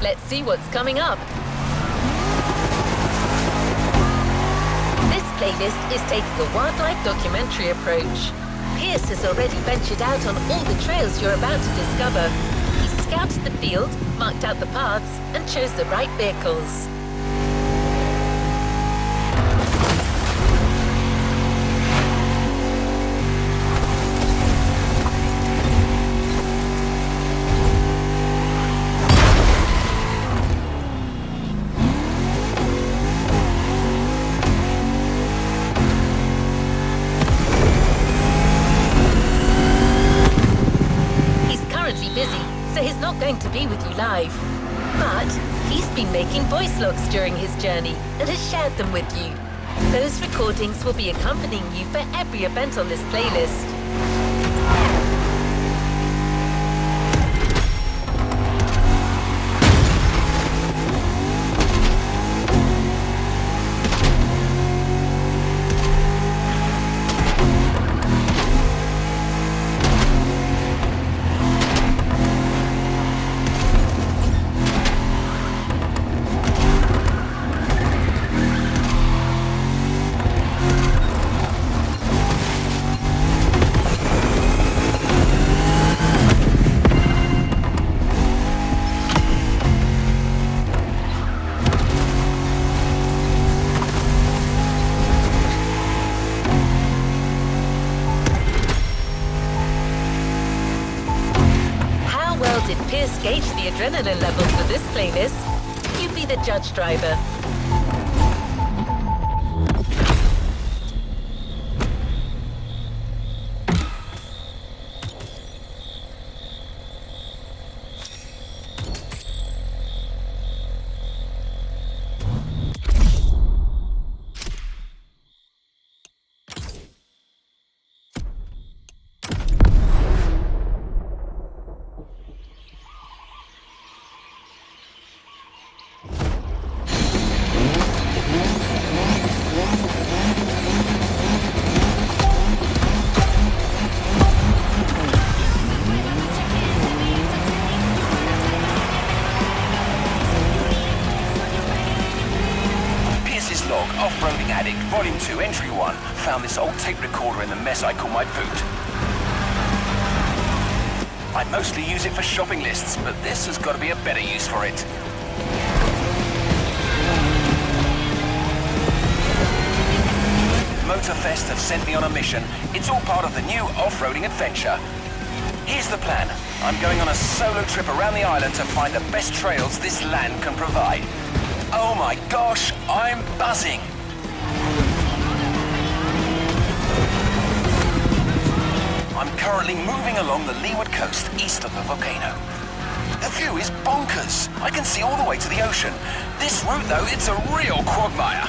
Let's see what's coming up. This playlist is taking a wildlife documentary approach. Pierce has already ventured out on all the trails you're about to discover. He scouted the field, marked out the paths, and chose the right vehicles. Going to be with you live, but he's been making voice logs during his journey and has shared them with you. Those recordings will be accompanying you for every event on this playlist. Did Pierce gauge the adrenaline levels for this playlist? You be the judge, driver. Off-roading Addict, Volume 2, Entry 1. Found this old tape recorder in the mess I call my boot. I mostly use it for shopping lists, but this has got to be a better use for it. MOTORFEST have sent me on a mission. It's all part of the new off-roading adventure. Here's the plan. I'm going on a solo trip around the island to find the best trails this land can provide. Oh my gosh, I'm buzzing! I'm currently moving along the leeward coast east of the volcano. The view is bonkers. I can see all the way to the ocean. This route though, it's a real quagmire.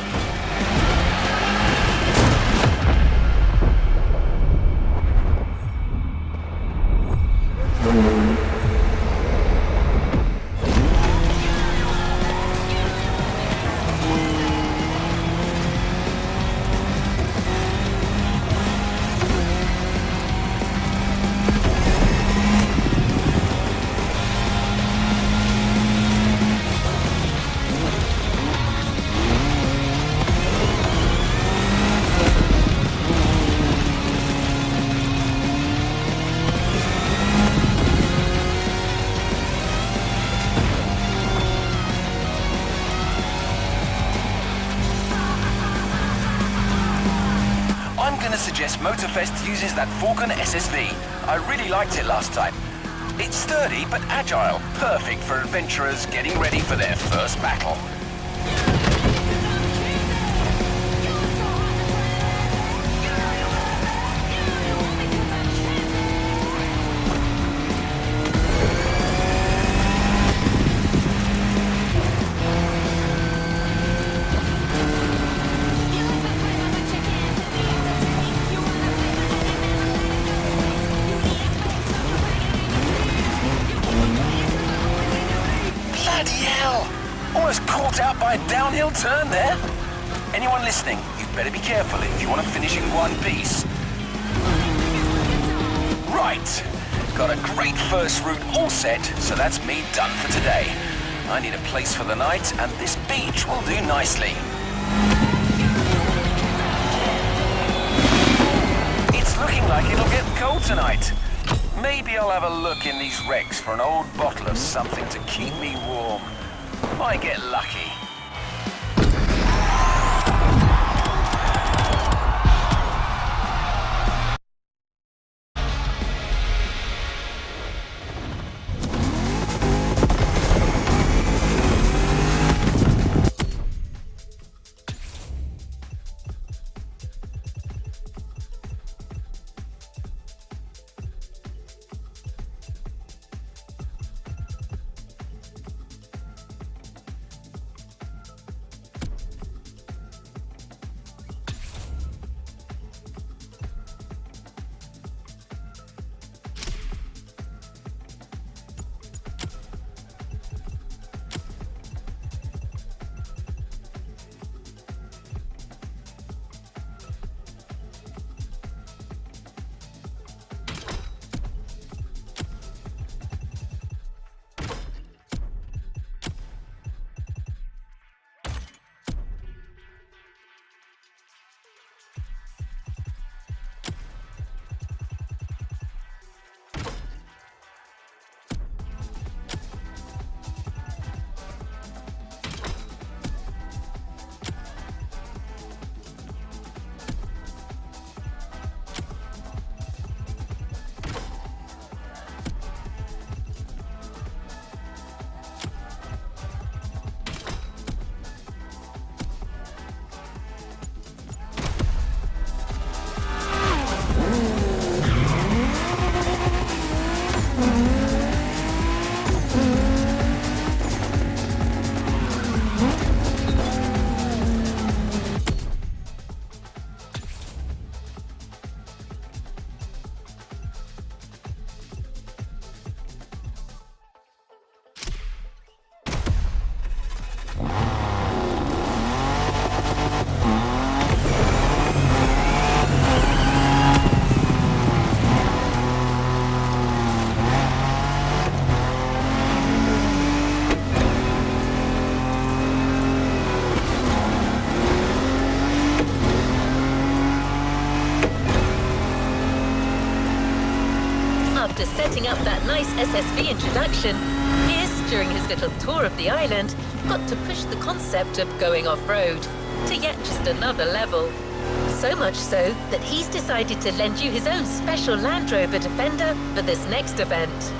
Suggest MOTORFEST uses that Falcon SSV. I really liked it last time. It's sturdy but agile, perfect for adventurers getting ready for their first battle. Almost caught out by a downhill turn there. Anyone listening, you'd better be careful if you want to finish in one piece. Right, got a great first route all set, so that's me done for today. I need a place for the night, and this beach will do nicely. It's looking like it'll get cold tonight. Maybe I'll have a look in these wrecks for an old bottle of something to keep me warm. Might get lucky. After setting up that nice SSV introduction, Pierce, during his little tour of the island, got to push the concept of going off-road to yet just another level. So much so that he's decided to lend you his own special Land Rover Defender for this next event.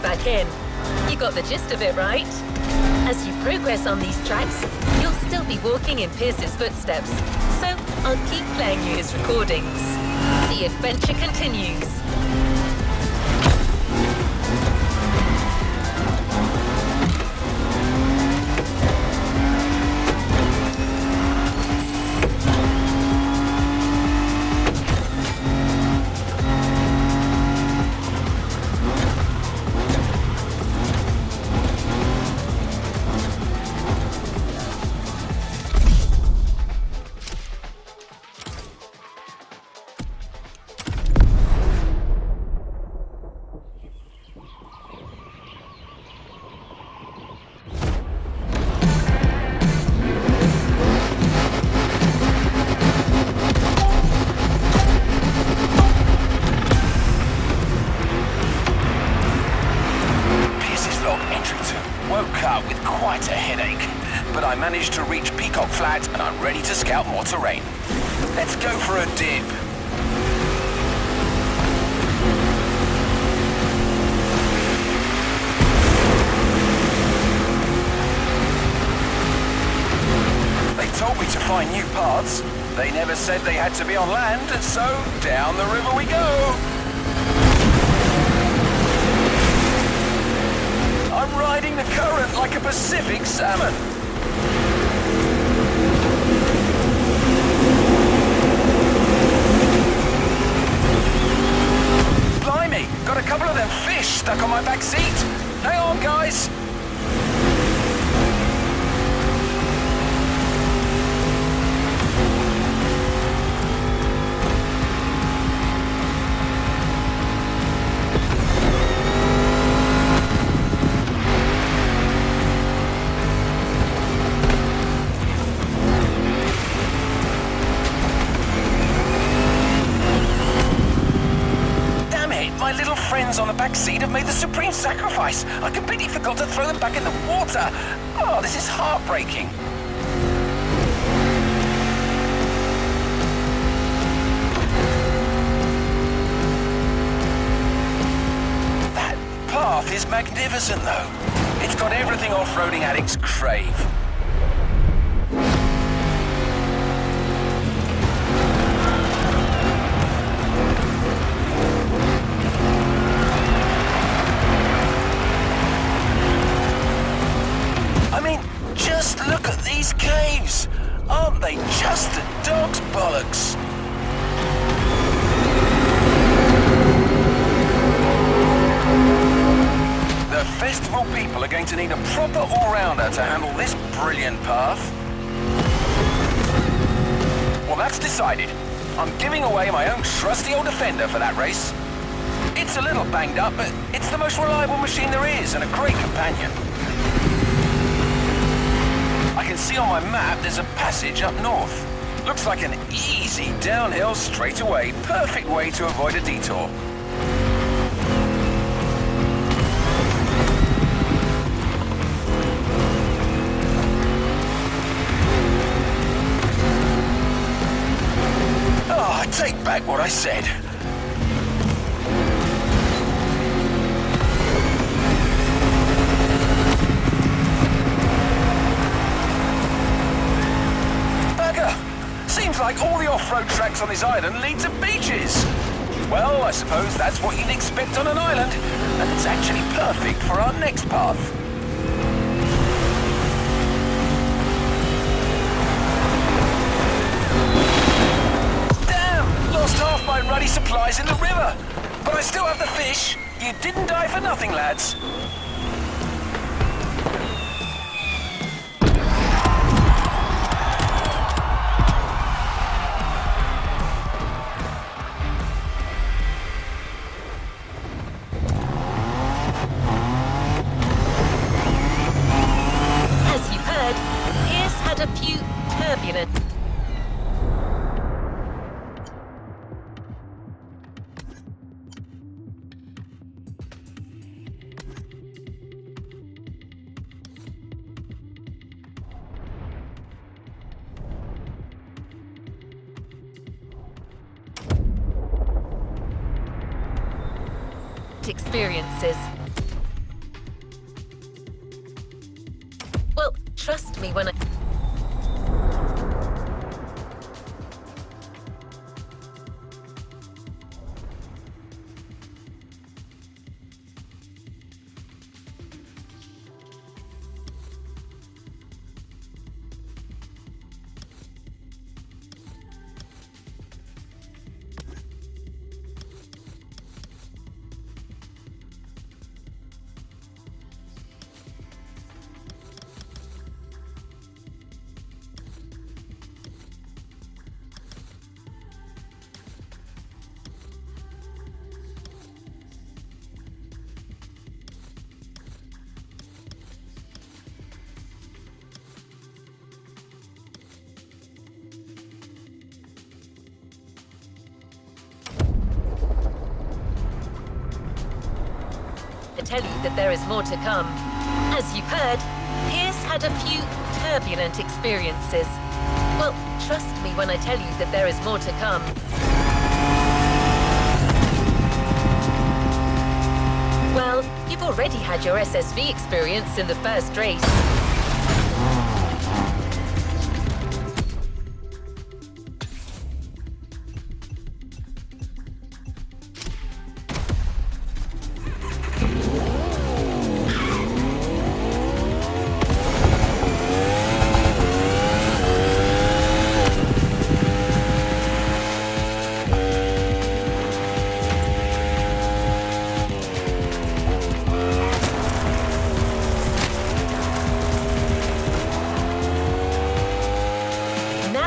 Back in. You got the gist of it, right? As you progress on these tracks, you'll still be walking in Pierce's footsteps, so I'll keep playing you his recordings. The adventure continues. I managed to reach Peacock Flat and I'm ready to scout more terrain. Let's go for a dip. They told me to find new paths, They never said they had to be on land, and so down the river we go. I'm riding the current like a Pacific salmon. Blimey, got a couple of them fish stuck on my back seat. Hang on, guys. My little friends on the back seat have made the supreme sacrifice. I completely forgot to throw them back in the water. Oh, this is heartbreaking. That path is magnificent, though. It's got everything off-roading addicts crave. Just look at these caves! Aren't they just the dog's bollocks? The festival people are going to need a proper all-rounder to handle this brilliant path. Well, that's decided. I'm giving away my own trusty old Defender for that race. It's a little banged up, but it's the most reliable machine there is and a great companion. I can see on my map there's a passage up north. Looks like an easy downhill straightaway. Perfect way to avoid a detour. Oh, I take back what I said. Seems like all the off-road tracks on this island lead to beaches. Well, I suppose that's what you'd expect on an island, and it's actually perfect for our next path. Damn! Lost half my ruddy supplies in the river. But I still have the fish. You didn't die for nothing, lads. A few turbulent. Experiences. Well, trust me when I... tell you that there is more to come. As you've heard, Pierce had a few turbulent experiences. Well, trust me when I tell you that there is more to come. Well, you've already had your SSV experience in the first race.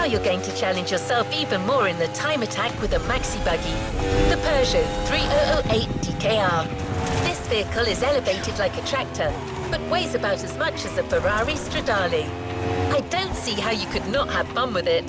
Now you're going to challenge yourself even more in the time attack with a maxi buggy, the Peugeot 3008 DKR. This vehicle is elevated like a tractor, but weighs about as much as a Ferrari Stradale. I don't see how you could not have fun with it.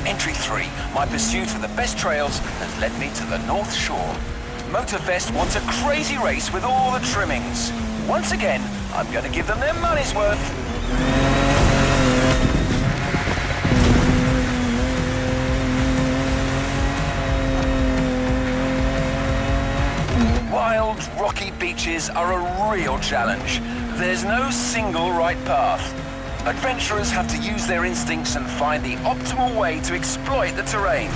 Entry 3. My pursuit of the best trails has led me to the North Shore. MOTORFEST wants a crazy race with all the trimmings. Once again, I'm going to give them their money's worth. Wild, rocky beaches are a real challenge. There's no single right path. Adventurers have to use their instincts and find the optimal way to exploit the terrain.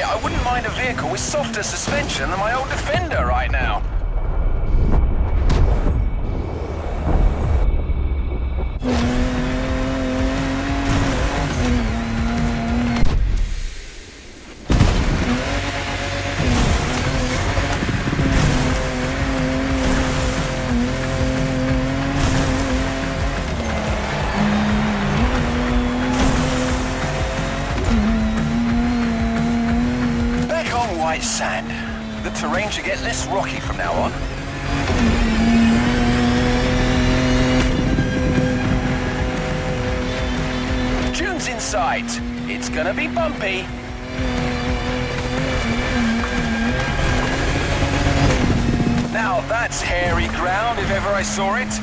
I wouldn't mind a vehicle with softer suspension than my old Defender right now. White sand. The terrain should get less rocky from now on. Dunes in sight. It's gonna be bumpy. Now that's hairy ground if ever I saw it.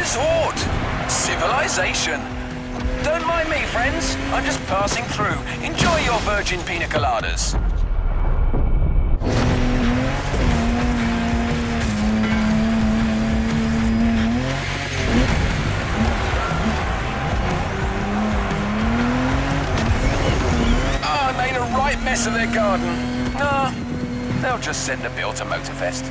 Resort! Civilization! Don't mind me, friends. I'm just passing through. Enjoy your virgin pina coladas. Oh, I made a right mess of their garden. Ah, they'll just send a bill to MOTORFEST.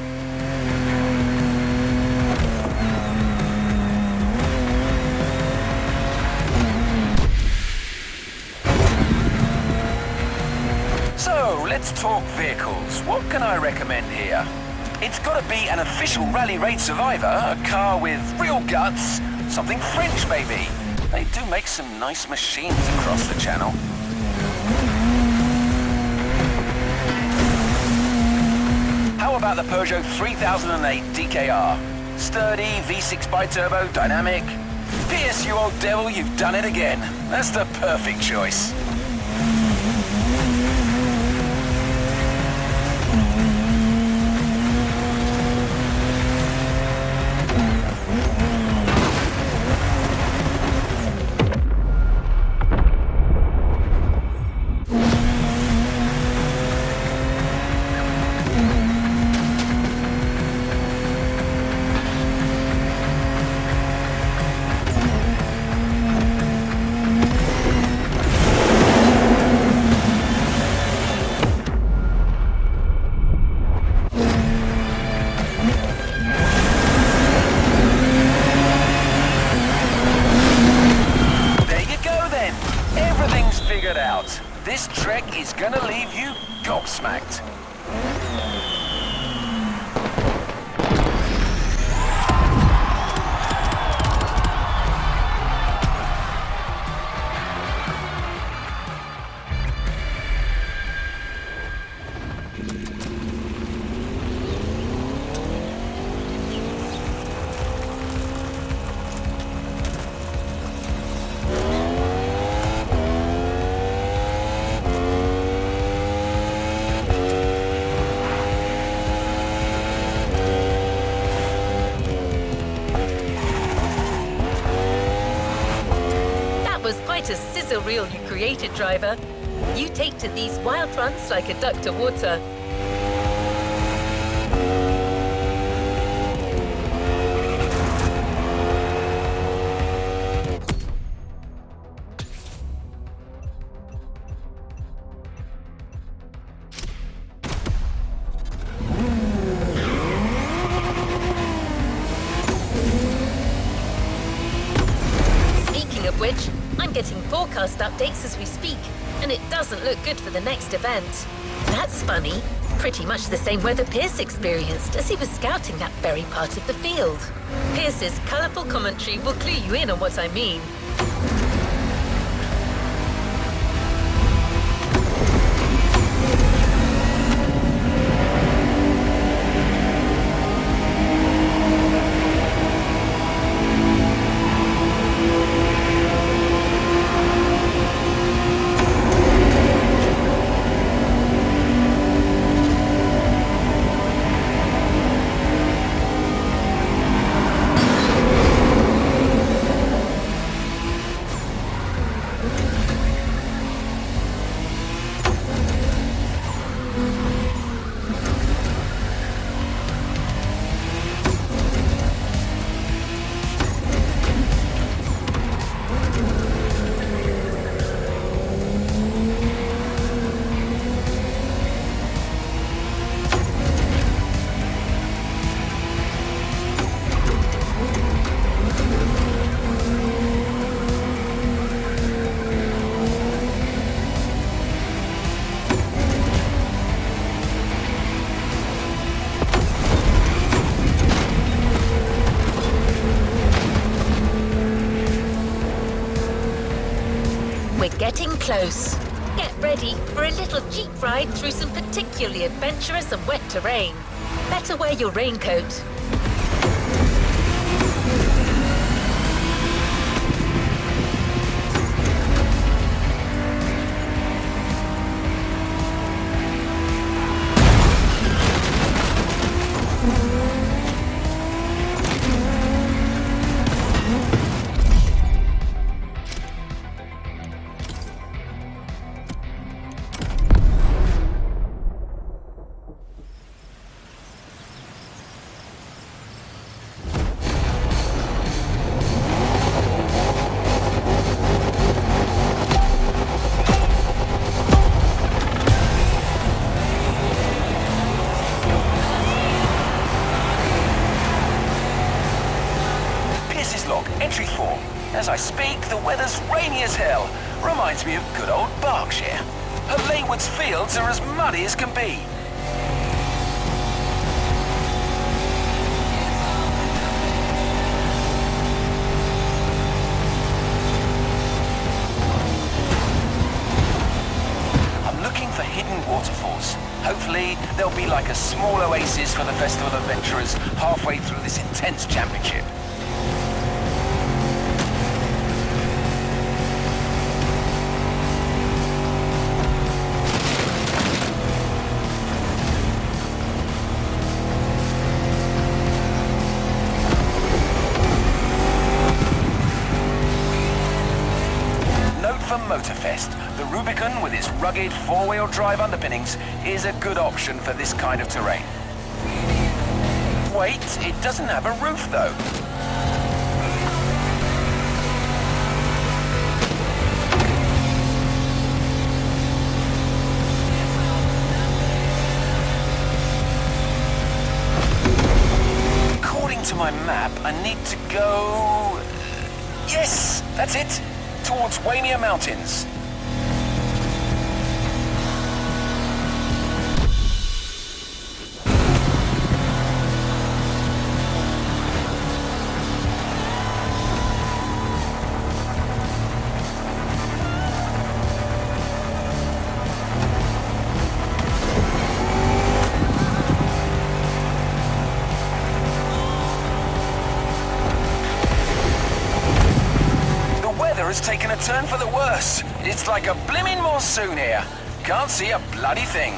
So, let's talk vehicles. What can I recommend here? It's gotta be an official rally raid survivor, a car with real guts, something French maybe. They do make some nice machines across the channel. How about the Peugeot 3008 DKR? Sturdy, V6 bi-turbo, dynamic. Pierce, you old devil, you've done it again. That's the perfect choice. This trek is gonna leave you gobsmacked. Quite a sizzle reel you created, driver. You take to these wild runs like a duck to water. Speaking of which, I'm getting forecast updates as we speak, and it doesn't look good for the next event. That's funny. Pretty much the same weather Pierce experienced as he was scouting that very part of the field. Pierce's colourful commentary will clue you in on what I mean. We're getting close. Get ready for a little jeep ride through some particularly adventurous and wet terrain. Better wear your raincoat. Entry 4. As I speak, the weather's rainy as hell. Reminds me of good old Berkshire. Her Leywood's fields are as muddy as can be. I'm looking for hidden waterfalls. Hopefully, there'll be like a small oasis for the Festival adventurers halfway through this intense championship. For MOTORFEST, the Rubicon with its rugged four-wheel drive underpinnings is a good option for this kind of terrain. Wait, it doesn't have a roof though. According to my map, I need to go... Yes, that's it. Towards Waimea Mountains. Has taken a turn for the worse. It's like a blimmin' monsoon here. Can't see a bloody thing.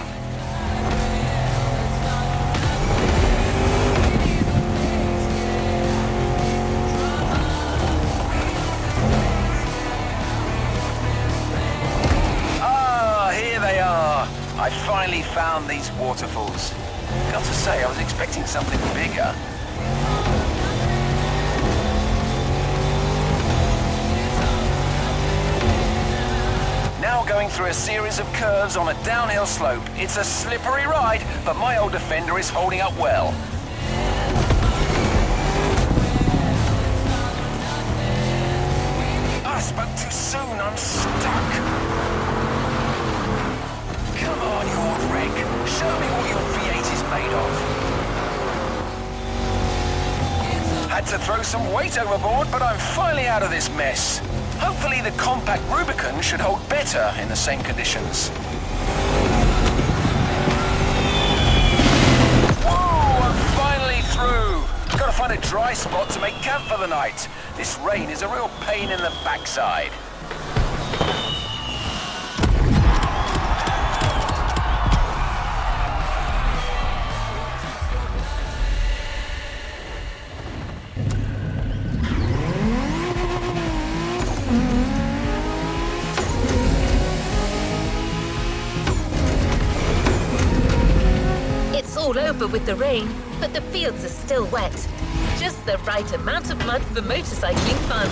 Ah, here they are. I finally found these waterfalls. Got to say, I was expecting something bigger. Now going through a series of curves on a downhill slope. It's a slippery ride, but my old Defender is holding up well. I spoke too soon, I'm stuck. Come on, you old wreck. Show me what your V8 is made of. Had to throw some weight overboard, but I'm finally out of this mess. Hopefully the compact Rubicon should hold better in the same conditions. Whoa, I'm finally through. Gotta find a dry spot to make camp for the night. This rain is a real pain in the backside. All over with the rain, but the fields are still wet. Just the right amount of mud for motorcycling fun.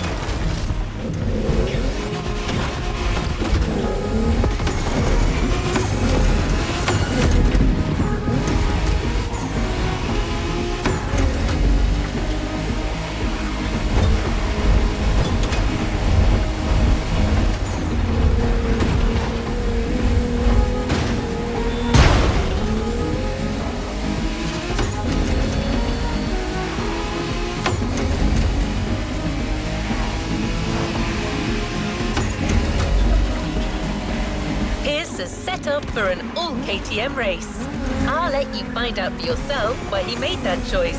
Set up for an all KTM race. I'll let you find out for yourself why he made that choice.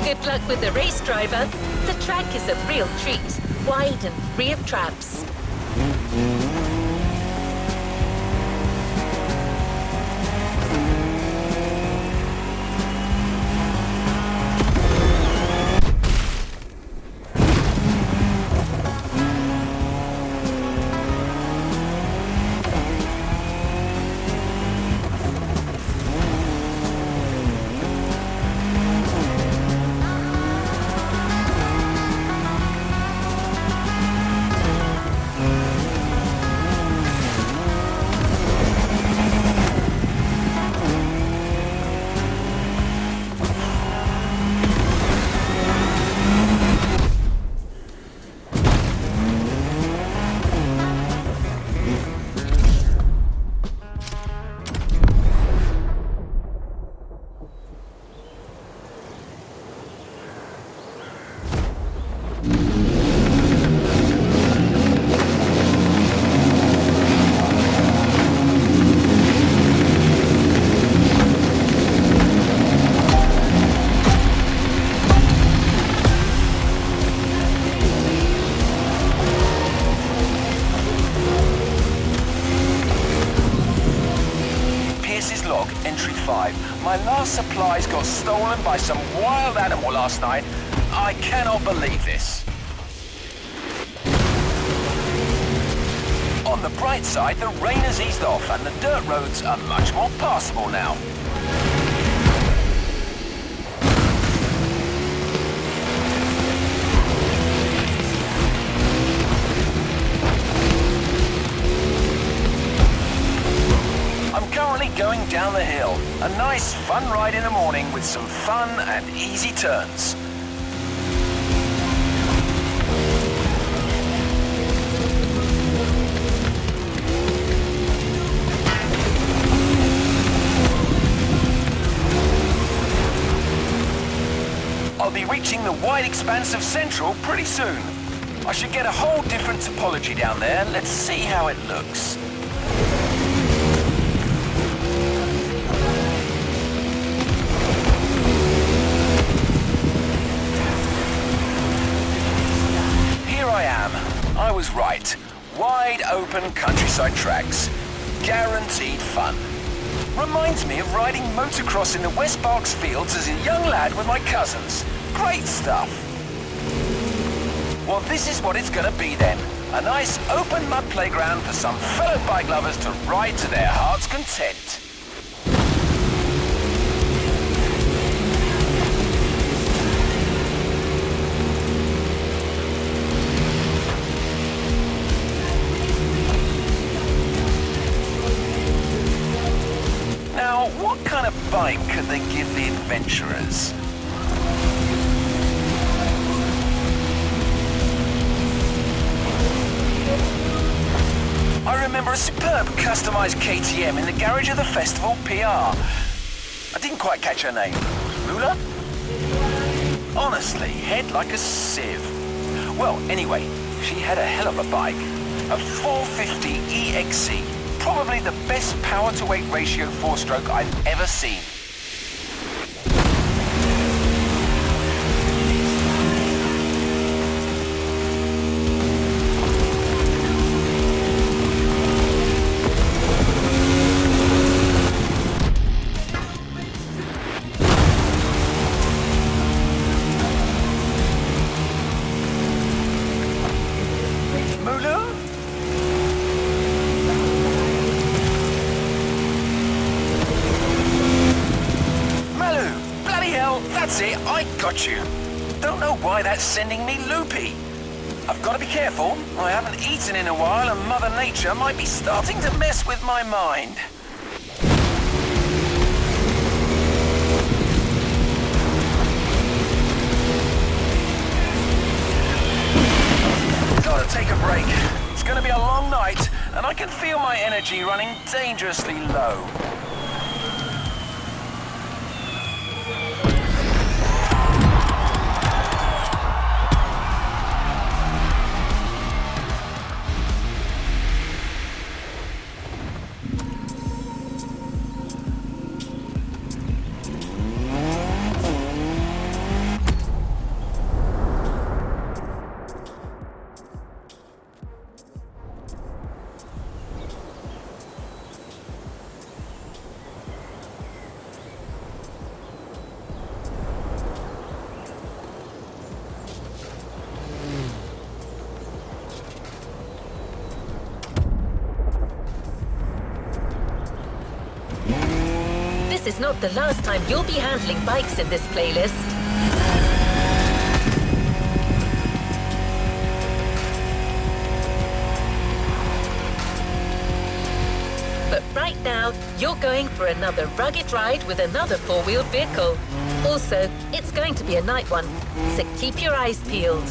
Good luck with the race, driver. The track is a real treat, wide and free of traps. Log, entry 5. My last supplies got stolen by some wild animal last night. I cannot believe this. On the bright side, the rain has eased off and the dirt roads are much more passable now. Currently going down the hill. A nice fun ride in the morning with some fun and easy turns. I'll be reaching the wide expanse of Central pretty soon. I should get a whole different topology down there. Let's see how it looks. I was right. Wide open countryside tracks. Guaranteed fun. Reminds me of riding motocross in the West Berks fields as a young lad with my cousins. Great stuff. Well, this is what it's gonna be then. A nice open mud playground for some fellow bike lovers to ride to their heart's content. What kind of bike could they give the adventurers? I remember a superb customized KTM in the garage of the festival PR. I didn't quite catch her name. Rula? Honestly, head like a sieve. Well, anyway, she had a hell of a bike. A 450 EXC. Probably the best power-to-weight ratio four-stroke I've ever seen. That's it, I got you. Don't know why that's sending me loopy. I've got to be careful. I haven't eaten in a while and Mother Nature might be starting to mess with my mind. Gotta take a break. It's gonna be a long night and I can feel my energy running dangerously low. This is not the last time you'll be handling bikes in this playlist. But right now, you're going for another rugged ride with another four-wheeled vehicle. Also, it's going to be a night one, so keep your eyes peeled.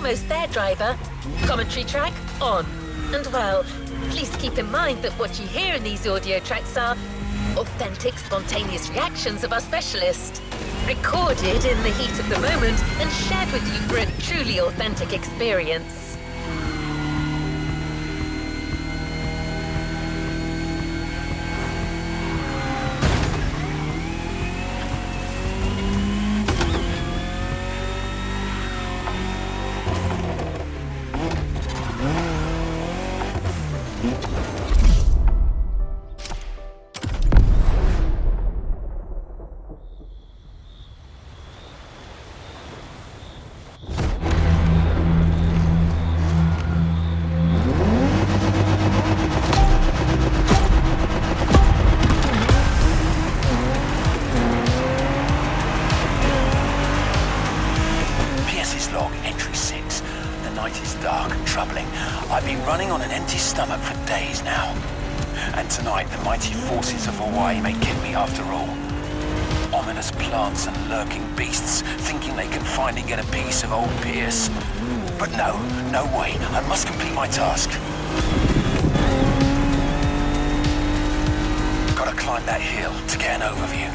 almost there, driver. Commentary track on. And well, please keep in mind that what you hear in these audio tracks are authentic, spontaneous reactions of our specialist, recorded in the heat of the moment and shared with you for a truly authentic experience. I've been running on an empty stomach for days now. And tonight, the mighty forces of Hawaii may get me after all. Ominous plants and lurking beasts, thinking they can finally get a piece of old Pierce. But no way. I must complete my task. Gotta climb that hill to get an overview.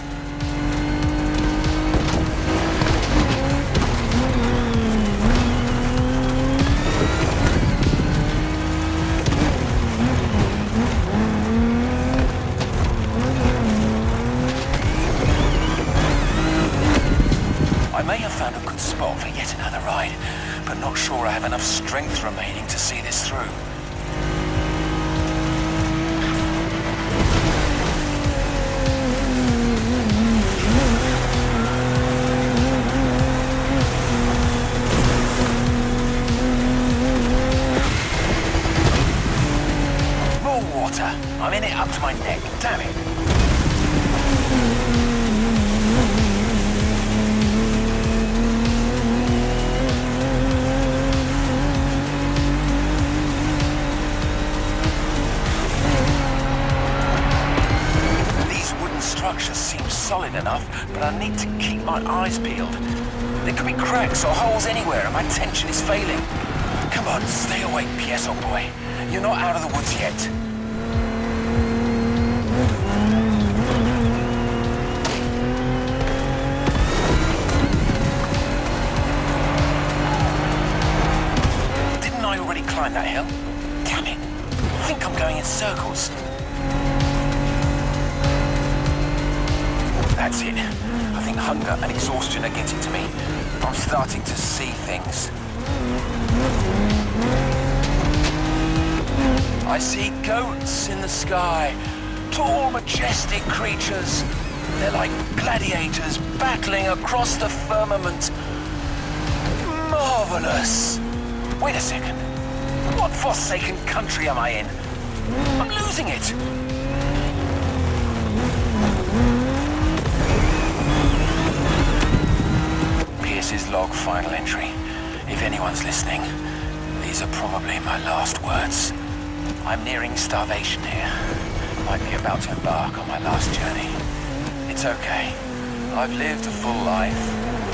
I may have found a good spot for yet another ride, but not sure I have enough strength remaining to see this through. More water. I'm in it up to my neck. Damn it. Structure seems solid enough, but I need to keep my eyes peeled. There could be cracks or holes anywhere, and my tension is failing. Come on, stay awake, Pierce, old boy. You're not out of the woods yet. Didn't I already climb that hill? Damn it. I think I'm going in circles. That's it. I think hunger and exhaustion are getting to me. I'm starting to see things. I see goats in the sky. Tall, majestic creatures. They're like gladiators battling across the firmament. Marvelous. Wait a second. What forsaken country am I in? I'm losing it. Pierce's log final entry. If anyone's listening, these are probably my last words. I'm nearing starvation here. Might be about to embark on my last journey. It's okay. I've lived a full life,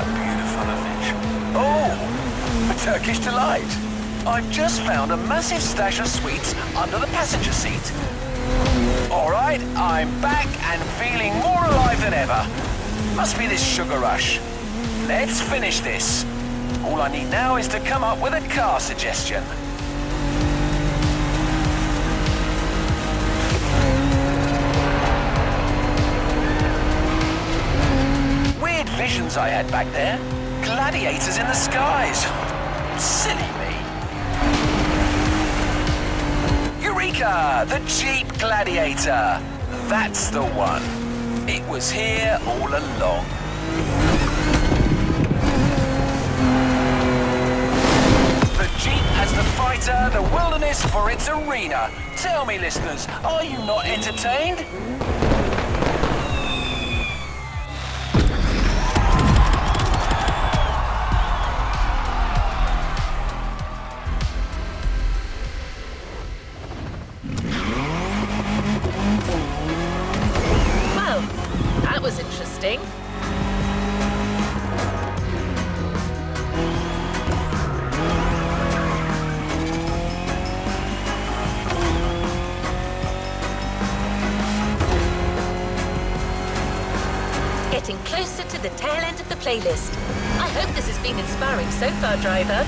a beautiful adventure. Oh, a Turkish delight. I've just found a massive stash of sweets under the passenger seat. All right, I'm back and feeling more alive than ever. Must be this sugar rush. Let's finish this. All I need now is to come up with a car suggestion. Weird visions I had back there. Gladiators in the skies. Silly me. Eureka! The Jeep Gladiator. That's the one. It was here all along. Jeep as the fighter, the wilderness for its arena. Tell me, listeners, are you not entertained? Well, that was interesting. getting closer to the tail end of the playlist. I hope this has been inspiring so far, driver.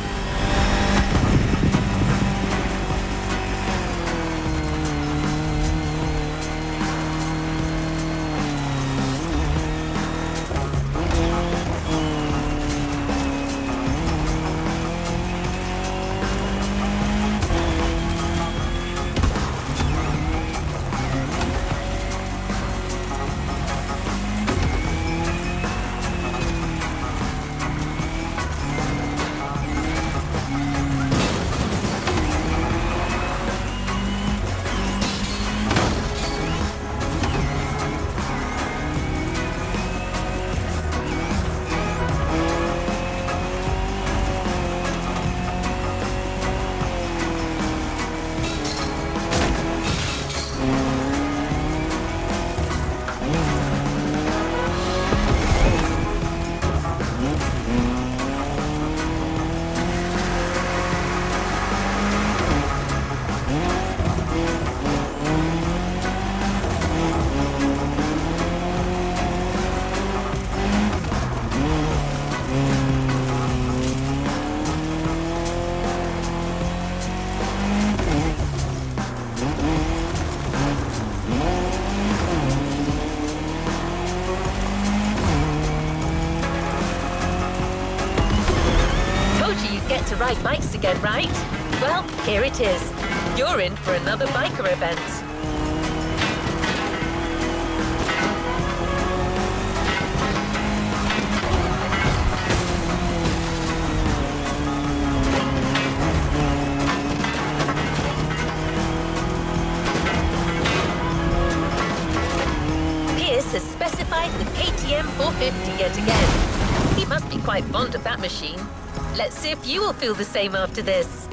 To ride bikes again, right? Well, here it is. You're in for another biker event. Pierce has specified the KTM 450 yet again. He must be quite fond of that machine. Let's see if you will feel the same after this.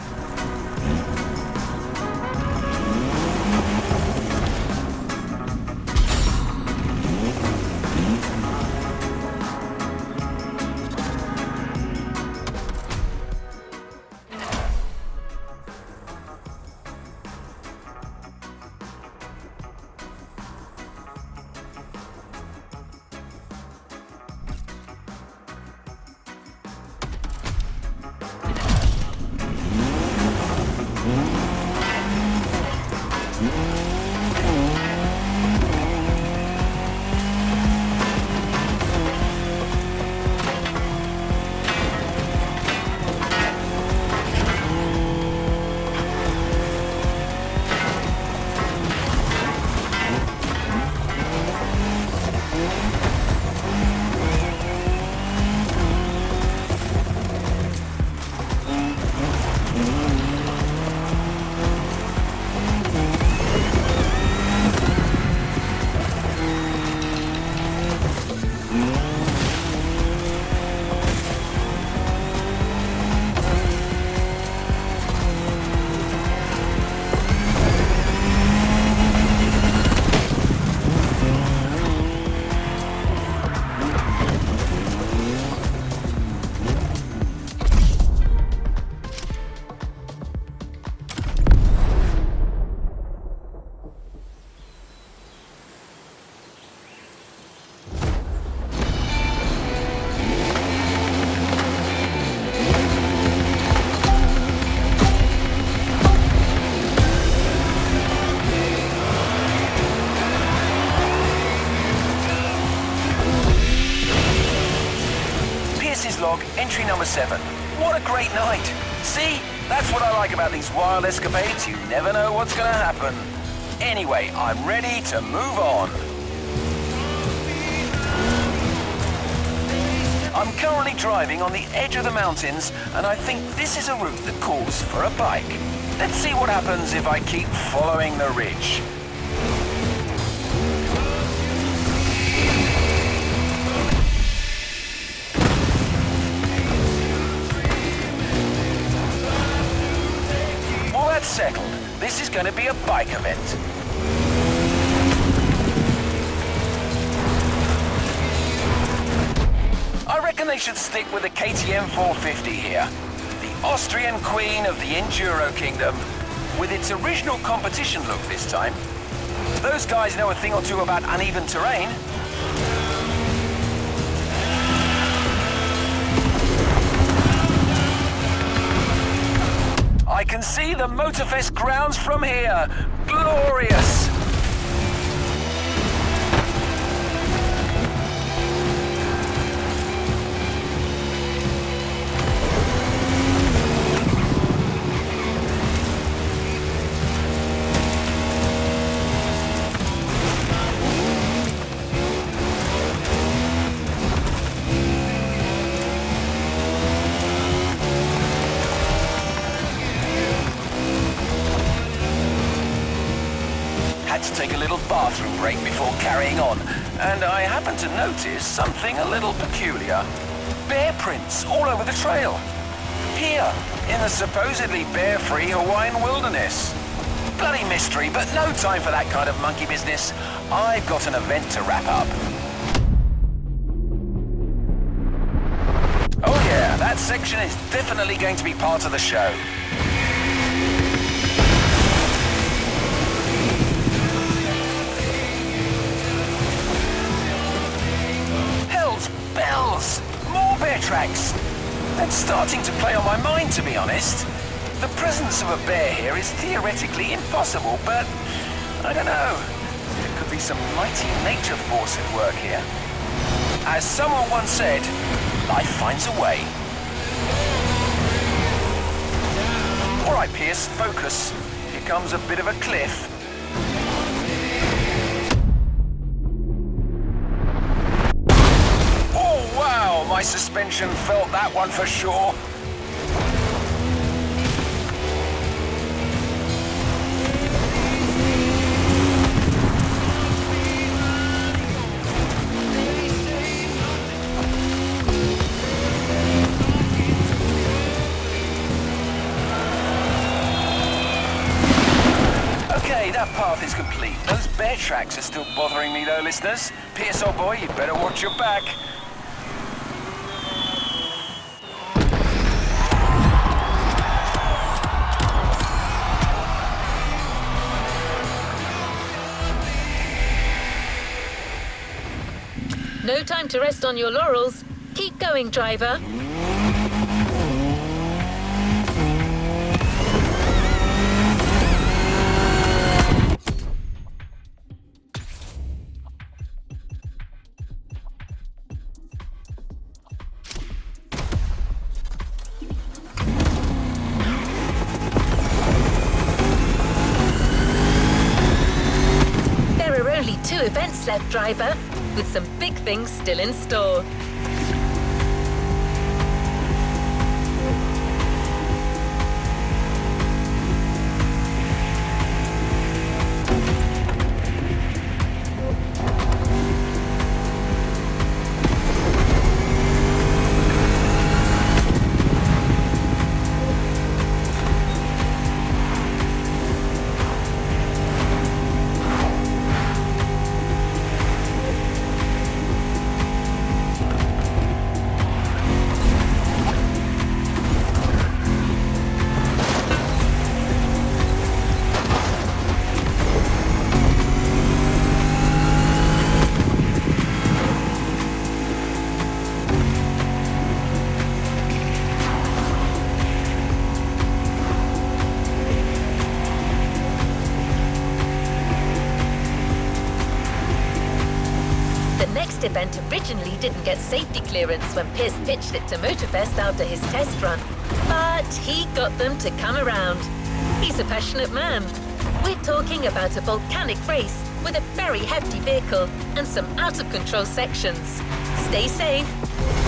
Log, entry number 7. What a great night! See? That's what I like about these wild escapades. You never know what's gonna happen. Anyway, I'm ready to move on. I'm currently driving on the edge of the mountains, and I think this is a route that calls for a bike. Let's see what happens if I keep following the ridge. That's settled. This is going to be a bike event. I reckon they should stick with the KTM 450 here. The Austrian queen of the Enduro Kingdom, with its original competition look this time. Those guys know a thing or two about uneven terrain. I can see the MOTORFEST grounds from here. Glorious! Had to take a little bathroom break before carrying on, and I happened to notice something a little peculiar. Bear prints all over the trail. Here, in the supposedly bear-free Hawaiian wilderness. Bloody mystery, but no time for that kind of monkey business. I've got an event to wrap up. Oh yeah, that section is definitely going to be part of the show. Bells! More bear tracks! That's starting to play on my mind, to be honest. The presence of a bear here is theoretically impossible, but I don't know. There could be some mighty nature force at work here. As someone once said, life finds a way. All right, Pierce, focus. Here comes a bit of a cliff. My suspension felt that one for sure. Okay, that path is complete. Those bear tracks are still bothering me though, listeners. Pierce, old boy, you better watch your back. No time to rest on your laurels. Keep going, driver. There are only 2 events left, driver, with some big things still in store. The event originally didn't get safety clearance when Pierce pitched it to MOTORFEST after his test run, but he got them to come around. He's a passionate man. We're talking about a volcanic race with a very hefty vehicle and some out-of-control sections. Stay safe.